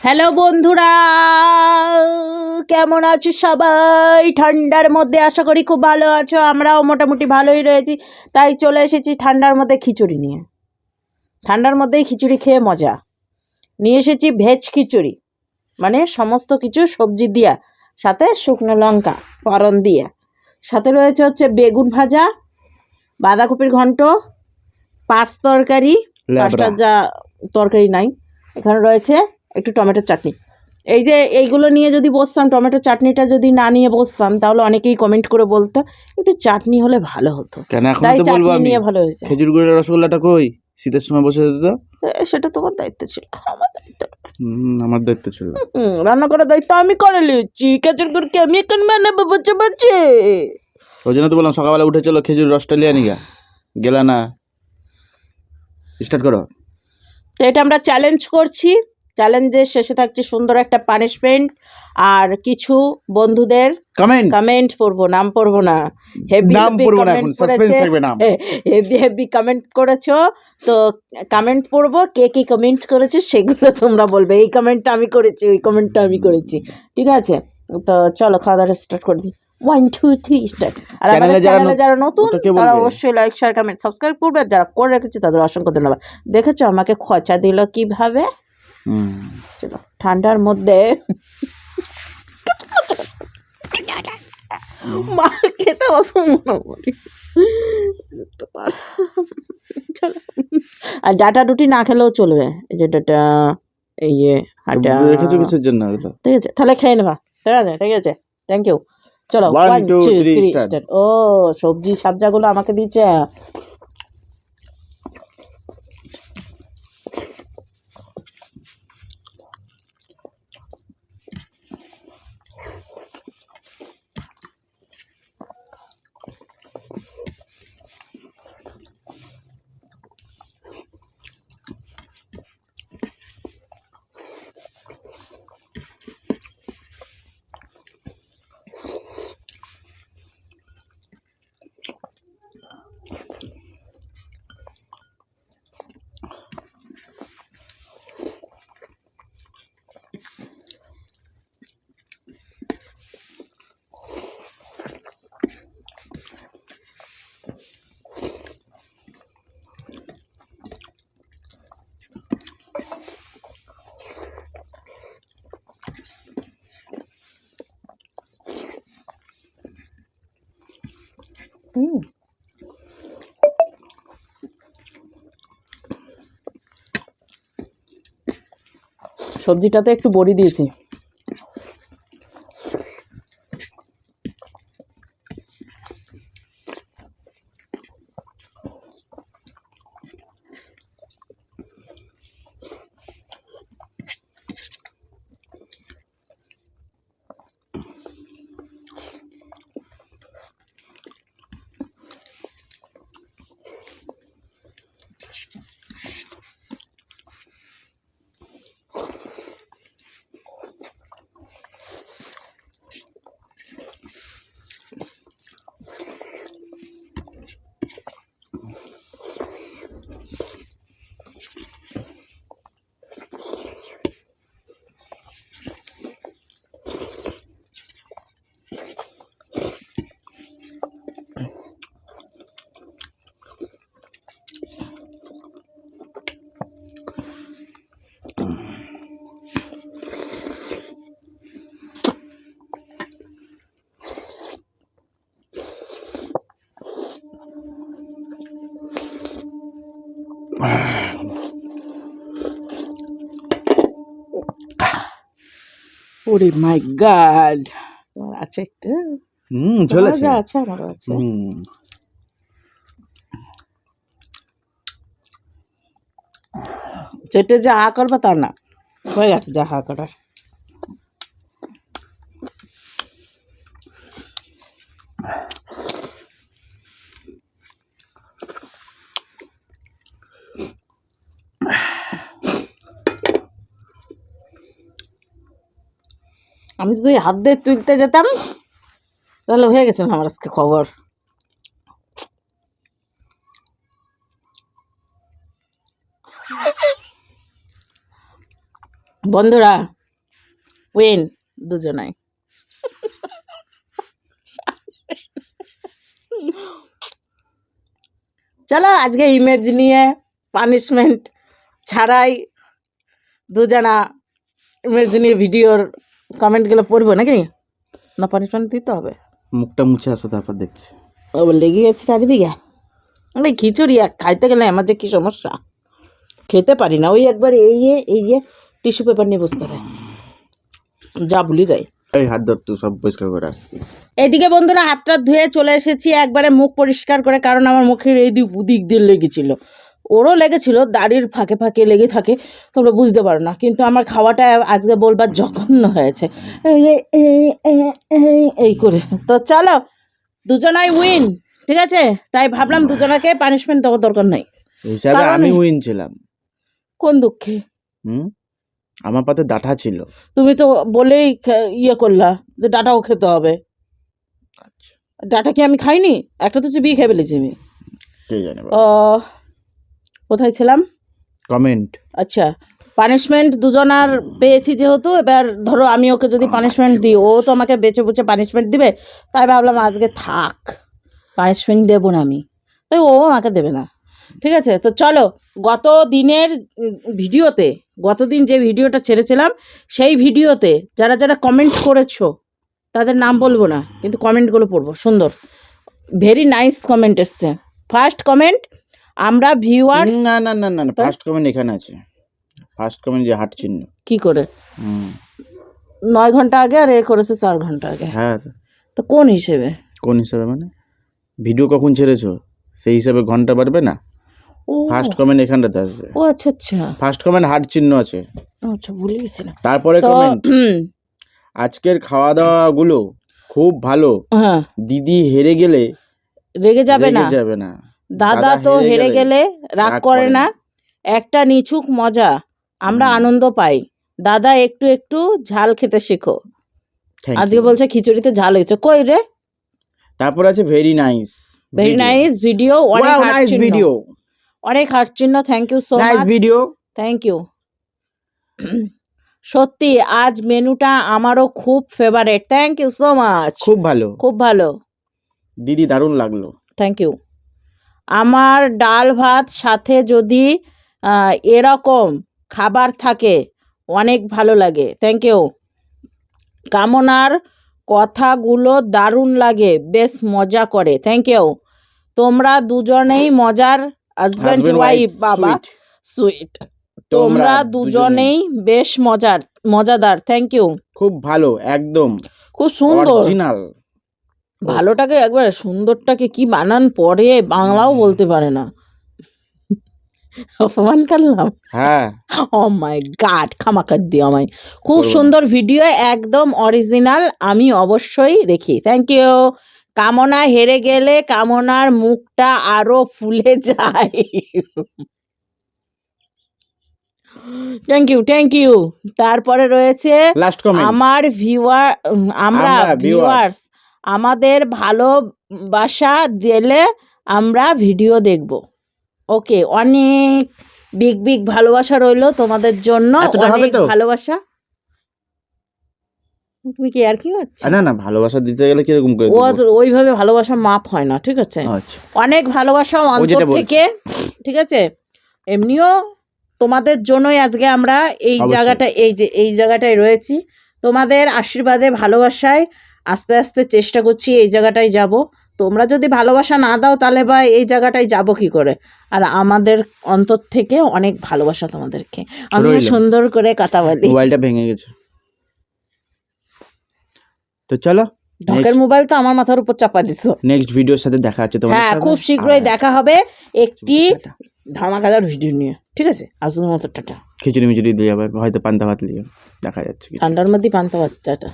Hello বন্ধুরা, কেমন আছো সবাই? ঠান্ডার মধ্যে আশা করি খুব ভালো আছো। আমরাও মোটামুটি ভালোই রয়েছি। তাই চলে এসেছি ঠান্ডার মধ্যে খিচুড়ি নিয়ে। ঠান্ডার মধ্যেই খিচুড়ি খেয়ে মজা। নিয়ে এসেছি ভেজ খিচুড়ি, মানে সমস্ত কিছু সবজি দিয়া, সাথে শুকনো লঙ্কা ফোড়ন দিয়ে, সাথে রয়েছে হচ্ছে বেগুন ভাজা, বাঁধাকপির ঘন্ট, পাঁচ তরকারি, পাঁচটা যা তরকারি নাই, এখানে রয়েছে একটু টমেটোর চাটনি। এই যে এইগুলো নিয়ে যদি বসতাম, টমেটো চাটনিটা যদি না নিয়ে বসতাম, তাহলে অনেকেই কমেন্ট করে বলতো একটু চাটনি হলে ভালো হতো। কেন এখন তাই তো বলবো চাটনি আমি নিয়ে ভালো হয়েছে। খেজুর গুড়ের রসগোল্লাটা কই? শীতের সময় বসে যেত তো। সেটা তোমার দায়িত্ব ছিল, আমার দায়িত্ব না। আমার দায়িত্ব ছিল। রান্না করার দায়িত্ব আমি করে নিয়েছি। খেজুর গুড়কে আমি এখন বানাবো, বুঝে বুঝে। ওই জন্য তো বললাম সকালবেলা উঠে চলো খেজুর রসটা লিয়ে নিগা, গেলা না। স্টার্ট করো। তো এটা আমরা চ্যালেঞ্জ করছি। চ্যালেঞ্জের শেষে থাকছে সুন্দর একটা পানিশমেন্ট আর কিছু বন্ধুদের কমেন্ট পড়বো, নাম পড়বো না। হেভি নাম হেভি পড়বো না, এখন কমেন্ট সাসপেন্স করেছে, থাকবে নাম। হেভি হেভি কমেন্ট করেছো। তো কমেন্ট পড়বো, কে কি কমেন্ট করেছে সেগুলো তোমরা বলবে। এই কমেন্টটা আমি করেছি, ওই কমেন্টটা আমি করেছি, ঠিক আছে? তো চলো খাওয়া দাওয়া স্টার্ট করে দিই। 1 2 3 স্টার্ট। আর আমাদের চ্যানেলে যারা নতুন তারা অবশ্যই লাইক শেয়ার কমেন্ট সাবস্ক্রাইব করবে, আর যারা করে রেখেছে তাদের অসংখ্য ধন্যবাদ। দেখেছো আমাকে খোঁচা দিল কিভাবে? চলো ঠান্ডার মধ্যে মার খেতে অসম্ভব। চলো, আর ডাটা রুটি না খেলেও চলবে। এই যে ডাটা, এই যে হাটা রেখেছো কিসের জন্য ওগুলো? ঠিক আছে, তাহলে খেয়ে নেবা। ঠিক আছে, ঠিক আছে, থ্যাংক ইউ। চলো 1 2 1 2 3 3 স্টার্ট। স্টার্ট। ও সবজি সাবজাগুলো আমাকে দিয়েছে। সবজিটাতে একটু বড়ি দিয়েছি। ওরে মাই গড, আছে একটু। চলেছে। আছে, আমারও আছে। চেটে যা হা করবে তা না, হয়ে গেছে যা হা করার। আমি যদি হাত দিয়ে তুলতে যেতাম তাহলে হয়ে গেছে আমার আজকে খবর। বন্ধুরা উইন দুজনাই। চলো আজকে ইমেজ নিয়ে পানিশমেন্ট ছাড়াই দুজনা ইমেজ নিয়ে ভিডিওর কমেন্টগুলো পড়বো নাকি, না পানিশমেন্ট দিতে হবে? মুখটা মুছে আসো, তারপর দেখছি। ও লেগে গেছে চারিদিকে। আমি খিচুড়ি খাইতে গেলে আমার যে কি সমস্যা, খেতে পারি না। ওই একবার এই যে টিস্যু পেপার নিয়ে বসতে হবে, যা ভুলে যাই। এই হাত ধর, তুই সব পরিষ্কার করে আসছি। এইদিকে বন্ধুরা হাতটা ধুয়ে চলে এসেছি একবারে মুখ পরিষ্কার করে, কারণ আমার মুখের এই দিক দিয়ে লেগেছিল, ওরও লেগেছিল, দাড়ির ফাঁকে ফাঁকে লেগে থাকে, তোমরা বুঝতে পারো না। কিন্তু আমার খাওয়াটা আজকে বলবার জঘন্য হয়েছে এই করে। তো চলো দুজনাই উইন, ঠিক আছে? তাই ভাবলাম দুজনাকে পানিশমেন্ট দেওয়ার দরকার নাই। হিসাবে কারণ- আমি উইন ছিলাম। কোন দুঃখে? আমার পাতে ডাঁটা ছিল। তুমি তো বলেই ইয়ে করলা যে ডাটাও খেতে হবে। আচ্ছা, ডাটা কি আমি খাইনি? একটা তো চিবিয়ে খেয়ে ফেলেছি আমি। কে জানে বাবা। কোথায় ছিলাম? কমেন্ট। আচ্ছা, পানিশমেন্ট দুজনার পেয়েছি যেহেতু, এবার ধরো আমি ওকে যদি পানিশমেন্ট দিই, ও তো আমাকে বেছে বুঝে পানিশমেন্ট দিবে, তাই ভাবলাম আজকে থাক, পানিশমেন্ট দেবো না আমি, তাই ও আমাকে দেবে না। ঠিক আছে, তো চলো গত দিনের ভিডিওতে, গতদিন যে ভিডিওটা ছেড়েছিলাম সেই ভিডিওতে যারা যারা কমেন্ট করেছো তাদের নাম বলবো না, কিন্তু কমেন্টগুলো পড়বো। সুন্দর, ভেরি নাইস কমেন্ট এসছে। ফার্স্ট কমেন্ট, আমরা ভিউয়ার্স। না না না না, ফার্স্ট কমেন্ট এখানে আছে। ফার্স্ট কমেন্ট যে হার্ট চিহ্ন। কি করে? 9 ঘন্টা আগে, আর এ করেছে 4 ঘন্টা আগে। হ্যাঁ, তো কোন হিসেবে? কোন হিসাবে মানে? ভিডিও কখন ছেড়েছো সেই হিসাবে ঘন্টা বাড়বে না? ও ফার্স্ট কমেন্ট এখানটাতে আসবে। ও আচ্ছা আচ্ছা ফার্স্ট কমেন্ট হার্ট চিহ্ন আছে। আচ্ছা, ভুলে গেছিলাম। তারপরে তো কমেন্ট, আজকের খাওয়া দাওয়া গুলো খুব ভালো, হ্যাঁ, দিদি হেরে গেলে রেগে যাবে না, যাবে না, দাদা তো হেরে গেলে রাগ করে না, একটা নিছুক মজা, আমরা আনন্দ পাই, দাদা একটু একটু ঝাল খেতে শেখো। আজকে বলছে খিচুড়িতে ঝাল হয়েছে, কই রে? তারপর আছে very nice, very nice video, অনেক নাইস ভিডিও, অনেক হার্ট চিহ্ন, thank you so nice much, video, thank you. সত্যি আজ মেনুটা আমারও খুব favourite, thank you so much, খুব ভালো, খুব ভালো, দিদি দারুণ লাগলো, থ্যাংক ইউ। আমার ডাল ভাত সাথে যদি এরকম খাবার থাকে অনেক ভালো লাগে, থ্যাংক ইউ। কামনার কথাগুলো দারুণ লাগে, বেশ মজা করে, থ্যাংক ইউ। তোমরা দুজনেই মজার, হাজব্যান্ড ওয়াইফ, বাবা সুইট, তোমরা দুজনেই বেশ মজাদার, থ্যাংক ইউ। খুব ভালো, একদম খুব সুন্দর, অরিজিনাল। ভালোটাকে একবার, সুন্দরটাকে কি বানান পড়ে, বাংলাও বলতে পারে না, অপমান করলাম। হ্যাঁ, ও মাই গড, ক্ষমা কর দিও আমায়। খুব সুন্দর ভিডিও, একদম অরিজিনাল, আমি অবশ্যই দেখি, থ্যাংক ইউ। কামনা হেরে গেলে কামনার মুখটা আরো ফুলে যায়, থ্যাংক ইউ থ্যাংক ইউ। তারপরে রয়েছে লাস্ট কমেন্ট, আমার আমরা ভিউয়ার্স আমাদের ভালোবাসা দিলে আমরা ভিডিও দেখব। ওকে, অনেক বিগ বিগ ভালোবাসা রইলো তোমাদের জন্য, অনেক ভালোবাসা। তুমি কি আর কি হচ্ছে? না না, ভালোবাসা দিতে গেলে কিরকম করে ও ওইভাবে ভালোবাসা মাপ হয় না, ঠিক আছে? অনেক ভালোবাসা অন্তর থেকে, ঠিক আছে? এমনিও তোমাদের জন্যই আজকে আমরা এই জায়গাটা, এই জায়গাটায় রয়েছি, তোমাদের আশীর্বাদে ভালোবাসায় আস্তে আস্তে চেষ্টা করছি এই জায়গাটায় যাব। তোমরা যদি ভালোবাসা না দাও তাহলে বা এই জায়গাটায় যাব কি করে? আর আমাদের অন্তর থেকে অনেক ভালোবাসা তোমাদেরকে। আমি সুন্দর করে কথা বলি, মোবাইলটা ভেঙে গেছে, তো চলো, ঢকের মোবাইল তো আমার মাথার উপর চাপা দিছো। নেক্সট ভিডিওর সাথে দেখা হচ্ছে তোমাদের সাথে। হ্যাঁ, খুব শীঘ্রই দেখা হবে একটি ধামাকাদার ভিডিও নিয়ে, ঠিক আছে? আজকের মতো টাটা। খিচুড়ি মিচুড়ি দিয়ে আবার হয়তো পান্তা ভাত নিয়ে দেখা যাচ্ছে, ঠান্ডার মধ্যে পান্তা ভাত, টাটা।